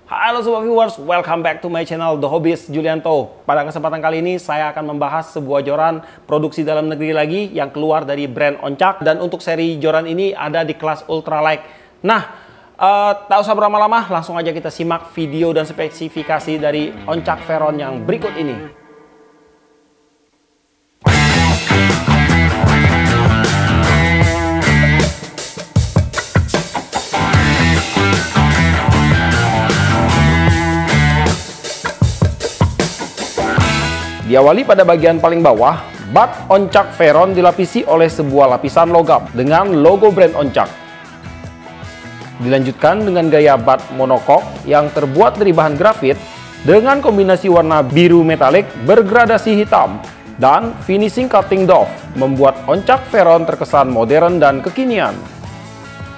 Halo Sobat Viewers, welcome back to my channel The Hobbyist Julianto. Pada kesempatan kali ini saya akan membahas sebuah joran produksi dalam negeri lagi yang keluar dari brand Oncak. Dan untuk seri joran ini ada di kelas ultralight. Nah, tak usah berlama-lama, langsung aja kita simak video dan spesifikasi dari Oncak Veron yang berikut ini. Diawali pada bagian paling bawah, bat Oncak Veron dilapisi oleh sebuah lapisan logam dengan logo brand Oncak. Dilanjutkan dengan gaya bat monokok yang terbuat dari bahan grafit dengan kombinasi warna biru metalik bergradasi hitam dan finishing cutting doff membuat Oncak Veron terkesan modern dan kekinian.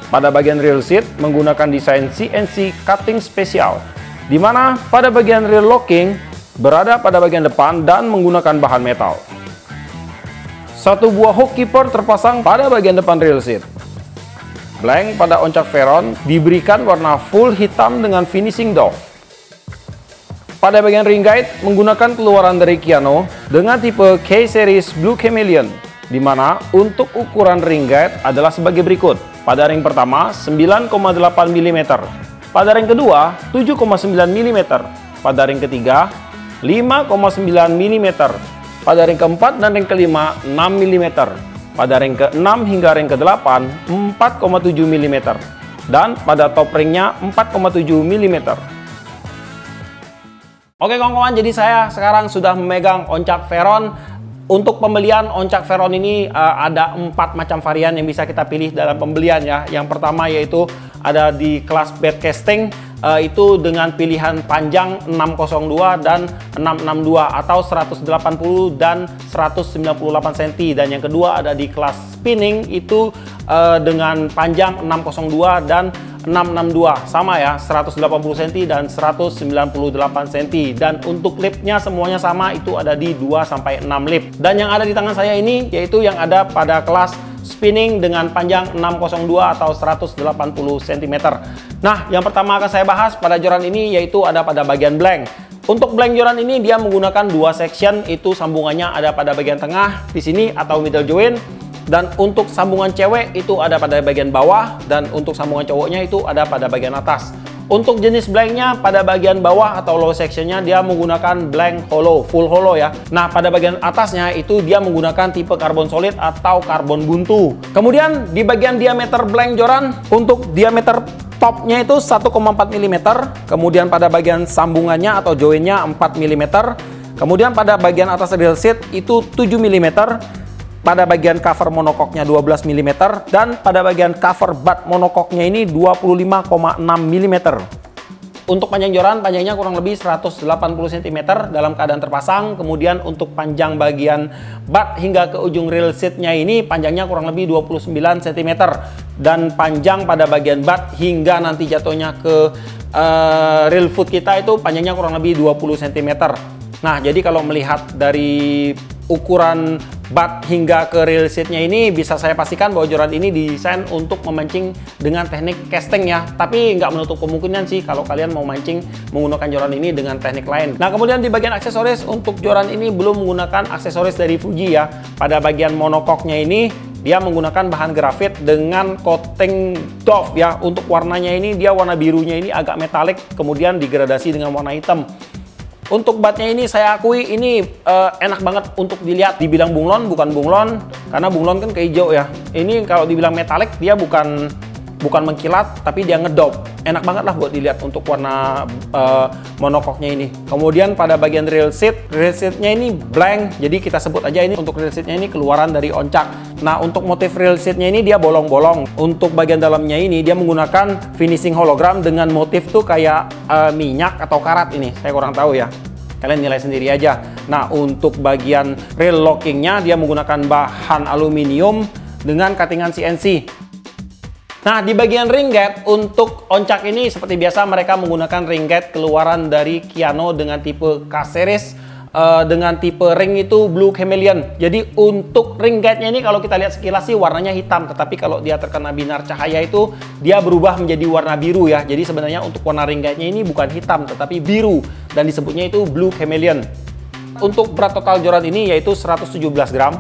Pada bagian rear seat menggunakan desain CNC cutting spesial, di mana pada bagian rear locking berada pada bagian depan dan menggunakan bahan metal. Satu buah hook keeper terpasang pada bagian depan rear seat. Blank pada Oncak Veron diberikan warna full hitam dengan finishing doff. Pada bagian ring guide menggunakan keluaran dari Kiano dengan tipe K-Series Blue Chameleon, di mana untuk ukuran ring guide adalah sebagai berikut. Pada ring pertama 9,8 mm, pada ring kedua 7,9 mm, pada ring ketiga 5,9 mm, pada ring keempat dan ring kelima 6 mm, pada ring ke-6 hingga ring ke-8 4,7 mm, dan pada top ringnya 4,7 mm. Oke kawan-kawan, jadi saya sekarang sudah memegang Oncak Veron. Untuk pembelian Oncak Veron ini ada 4 macam varian yang bisa kita pilih dalam pembelian ya. Yang pertama yaitu ada di kelas bed casting, itu dengan pilihan panjang 602 dan 662 atau 180 dan 198 cm. Dan yang kedua ada di kelas spinning, itu dengan panjang 602 dan 662, sama ya, 180 cm dan 198 cm. Dan untuk lipnya semuanya sama, itu ada di 2-6 lip. Dan yang ada di tangan saya ini yaitu yang ada pada kelas spinning dengan panjang 602 atau 180 cm. Nah, yang pertama akan saya bahas pada joran ini yaitu ada pada bagian blank. Untuk blank joran ini dia menggunakan 2 section, itu sambungannya ada pada bagian tengah di sini atau middle joint. Dan untuk sambungan cewek itu ada pada bagian bawah, dan untuk sambungan cowoknya itu ada pada bagian atas. Untuk jenis blanknya pada bagian bawah atau low sectionnya dia menggunakan blank hollow, full hollow ya. Nah pada bagian atasnya itu dia menggunakan tipe karbon solid atau karbon buntu. Kemudian di bagian diameter blank joran, untuk diameter topnya itu 1,4 mm, kemudian pada bagian sambungannya atau joinnya 4 mm, kemudian pada bagian atas rear seat itu 7 mm, pada bagian cover monokoknya 12 mm, dan pada bagian cover bat monokoknya ini 25,6 mm. Untuk panjang joran, panjangnya kurang lebih 180 cm dalam keadaan terpasang. Kemudian untuk panjang bagian bat hingga ke ujung rear seatnya ini panjangnya kurang lebih 29 cm. Dan panjang pada bagian bat hingga nanti jatuhnya ke rear foot kita itu panjangnya kurang lebih 20 cm. Nah, jadi kalau melihat dari ukuran bat hingga ke rear seatnya ini, bisa saya pastikan bahwa joran ini didesain untuk memancing dengan teknik casting ya. Tapi nggak menutup kemungkinan sih kalau kalian mau mancing menggunakan joran ini dengan teknik lain. Nah, kemudian di bagian aksesoris, untuk joran ini belum menggunakan aksesoris dari Fuji ya. Pada bagian monokoknya ini dia menggunakan bahan grafit dengan coating doff ya. Untuk warnanya ini dia warna birunya ini agak metalik, kemudian digradasi dengan warna hitam. Untuk batnya ini saya akui ini enak banget untuk dilihat. Dibilang bunglon, bukan bunglon, karena bunglon kan ke hijau ya. Ini kalau dibilang metalik, dia bukan mengkilat, tapi dia ngedop. Enak banget lah buat dilihat untuk warna monokoknya ini. Kemudian pada bagian rear seatnya ini blank, jadi kita sebut aja ini untuk rear seatnya ini keluaran dari Oncak. Nah, untuk motif rear seatnya ini dia bolong-bolong. Untuk bagian dalamnya ini dia menggunakan finishing hologram dengan motif tuh kayak minyak atau karat ini. Saya kurang tahu ya. Kalian nilai sendiri aja. Nah, untuk bagian rear lockingnya dia menggunakan bahan aluminium dengan cuttingan CNC. Nah, di bagian ring guide untuk Oncak ini seperti biasa mereka menggunakan ring guide keluaran dari Kiano dengan tipe K-Series dengan tipe ring itu Blue Chameleon. Jadi untuk ring guide-nya ini kalau kita lihat sekilas sih warnanya hitam, tetapi kalau dia terkena binar cahaya itu dia berubah menjadi warna biru ya. Jadi sebenarnya untuk warna ring guide-nya ini bukan hitam tetapi biru dan disebutnya itu Blue Chameleon. Untuk berat total joran ini yaitu 117 gram.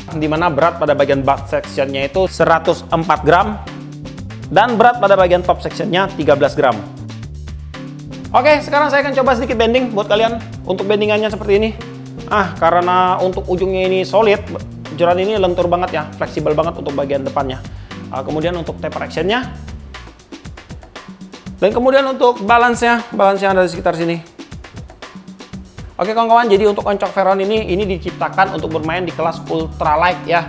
Di mana berat pada bagian butt sectionnya itu 104 gram dan berat pada bagian top sectionnya 13 gram. Oke, sekarang saya akan coba sedikit bending buat kalian. Untuk bendingannya seperti ini. Karena untuk ujungnya ini solid, joran ini lentur banget ya, fleksibel banget untuk bagian depannya. Kemudian untuk taper actionnya, dan kemudian untuk balance-nya ada di sekitar sini. Oke kawan-kawan, jadi untuk oncok Veron ini diciptakan untuk bermain di kelas ultralight ya.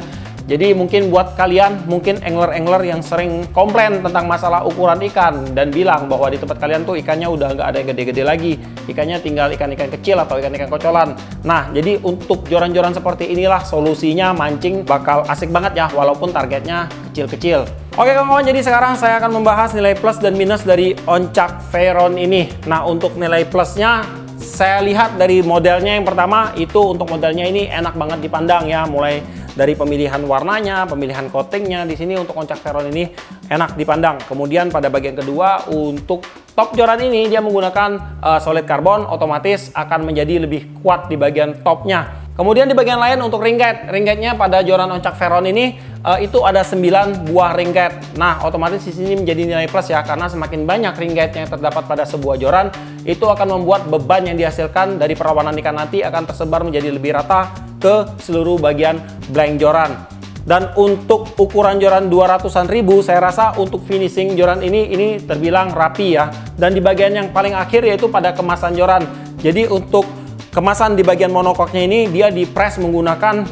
Jadi mungkin buat kalian, mungkin angler-angler yang sering komplain tentang masalah ukuran ikan dan bilang bahwa di tempat kalian tuh ikannya udah nggak ada yang gede-gede lagi, ikannya tinggal ikan-ikan kecil atau ikan-ikan kocolan. Nah, jadi untuk joran-joran seperti inilah solusinya mancing bakal asik banget ya, walaupun targetnya kecil-kecil. Oke kawan-kawan, jadi sekarang saya akan membahas nilai plus dan minus dari oncak Veron ini. Nah, untuk nilai plusnya, saya lihat dari modelnya yang pertama itu untuk modelnya ini enak banget dipandang ya, mulai dari pemilihan warnanya, pemilihan coatingnya di sini untuk oncak Veron ini enak dipandang. Kemudian pada bagian kedua untuk top joran ini dia menggunakan solid carbon, otomatis akan menjadi lebih kuat di bagian topnya. Kemudian di bagian lain untuk ring guide-nya pada joran oncak Veron ini itu ada 9 buah ring guide. Nah, otomatis di sini menjadi nilai plus ya, karena semakin banyak ring guide yang terdapat pada sebuah joran, itu akan membuat beban yang dihasilkan dari perawanan ikan nanti akan tersebar menjadi lebih rata ke seluruh bagian blank joran. Dan untuk ukuran joran 200-an ribu, saya rasa untuk finishing joran ini terbilang rapi ya. Dan di bagian yang paling akhir yaitu pada kemasan joran. Jadi untuk kemasan di bagian monokoknya ini dia di press menggunakan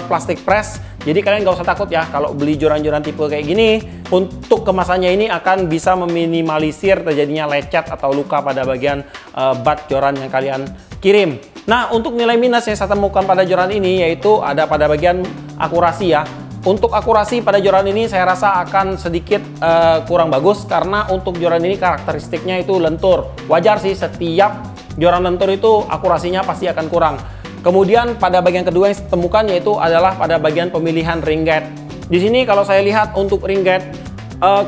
plastik press. Jadi kalian gak usah takut ya kalau beli joran-joran tipe kayak gini. Untuk kemasannya ini akan bisa meminimalisir terjadinya lecet atau luka pada bagian butt joran yang kalian kirim. Nah, untuk nilai minus yang saya temukan pada joran ini yaitu ada pada bagian akurasi ya. Untuk akurasi pada joran ini saya rasa akan sedikit kurang bagus karena untuk joran ini karakteristiknya itu lentur. Wajar sih, setiap joran lentur itu akurasinya pasti akan kurang. Kemudian pada bagian kedua yang saya temukan yaitu adalah pada bagian pemilihan ring guide. Di sini kalau saya lihat untuk ring guide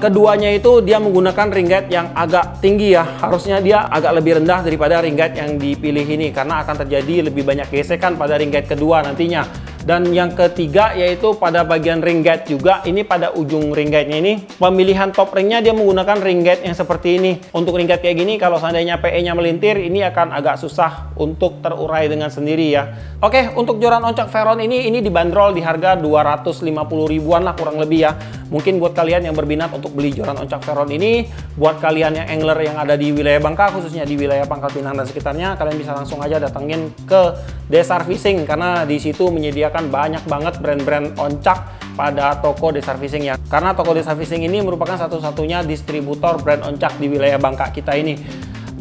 keduanya itu dia menggunakan ring guide yang agak tinggi ya. Harusnya dia agak lebih rendah daripada ring guide yang dipilih ini karena akan terjadi lebih banyak gesekan pada ring guide kedua nantinya. Dan yang ketiga yaitu pada bagian ring guide juga, ini pada ujung ring guide-nya ini pemilihan top ringnya dia menggunakan ring guide yang seperti ini. Untuk ring guide kayak gini kalau seandainya PE-nya melintir ini akan agak susah untuk terurai dengan sendiri ya. Oke, untuk joran oncak Veron ini dibanderol di harga 250 ribuan lah kurang lebih ya. Mungkin buat kalian yang berminat untuk beli joran oncak Veron ini, buat kalian yang angler yang ada di wilayah Bangka, khususnya di wilayah Pangkal Pinang dan sekitarnya, kalian bisa langsung aja datengin ke Desar Fishing karena di situ menyediakan banyak banget brand-brand oncak pada toko Desar Fishing ya. Karena toko Desar Fishing ini merupakan satu-satunya distributor brand oncak di wilayah Bangka kita ini.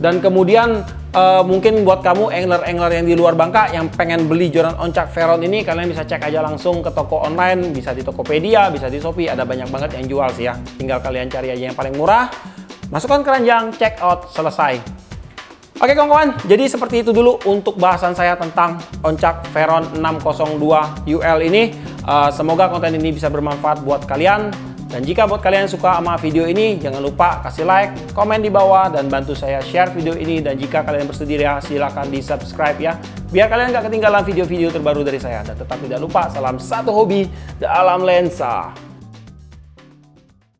Dan kemudian mungkin buat kamu angler-angler yang di luar Bangka yang pengen beli joran oncak Veron ini, kalian bisa cek aja langsung ke toko online, bisa di Tokopedia, bisa di Shopee, ada banyak banget yang jual sih ya. Tinggal kalian cari aja yang paling murah, masukkan keranjang, check out, selesai. Oke kawan-kawan, jadi seperti itu dulu untuk bahasan saya tentang oncak Veron 602 UL ini. Semoga konten ini bisa bermanfaat buat kalian. Dan jika buat kalian suka sama video ini, jangan lupa kasih like, komen di bawah, dan bantu saya share video ini. Dan jika kalian bersedia, silahkan di subscribe ya, biar kalian gak ketinggalan video-video terbaru dari saya. Dan tetap tidak lupa, salam satu hobi dalam lensa.